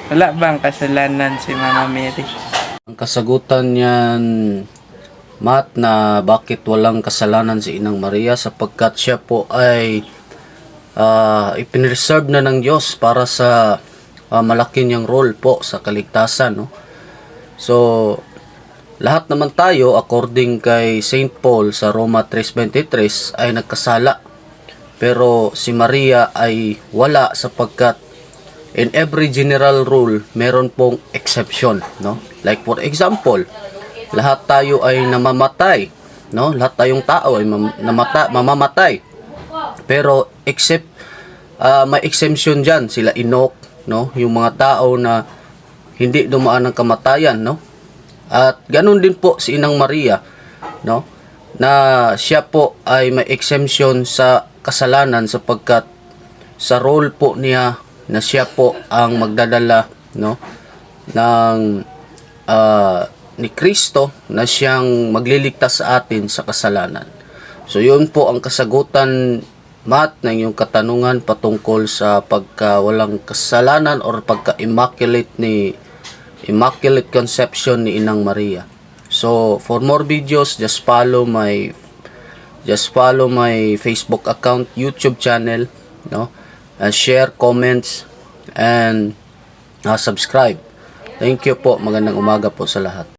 Wala bang kasalanan si Mama Mary? Ang kasagutan niyan, Matt, na bakit walang kasalanan si Inang Maria sapagkat siya po ay ipinreserve na ng Diyos para sa malaki niyang role po sa kaligtasan, no? So, lahat naman tayo according kay Saint Paul sa Roma 3:23 ay nagkasala. Pero si Maria ay wala sapagkat in every general rule meron pong exception, no? Like for example, lahat tayo ay namamatay, no? Lahat tayong tao ay mamamatay. Pero except may exemption diyan, sila Enoch, no? Yung mga tao na hindi dumaan ng kamatayan, no? At ganun din po si Inang Maria, no? Na siya po ay may exemption sa kasalanan sapagkat sa role po niya na siya po ang magdadala, no, ng ni Kristo na siyang magliligtas sa atin sa kasalanan. So yun po ang kasagutan, Matt, ng yung katanungan patungkol sa pagka walang kasalanan or pagka immaculate conception ni Inang Maria. So for more videos, just follow my Facebook account, YouTube channel, no? Share, comments, and subscribe. Thank you po. Magandang umaga po sa lahat.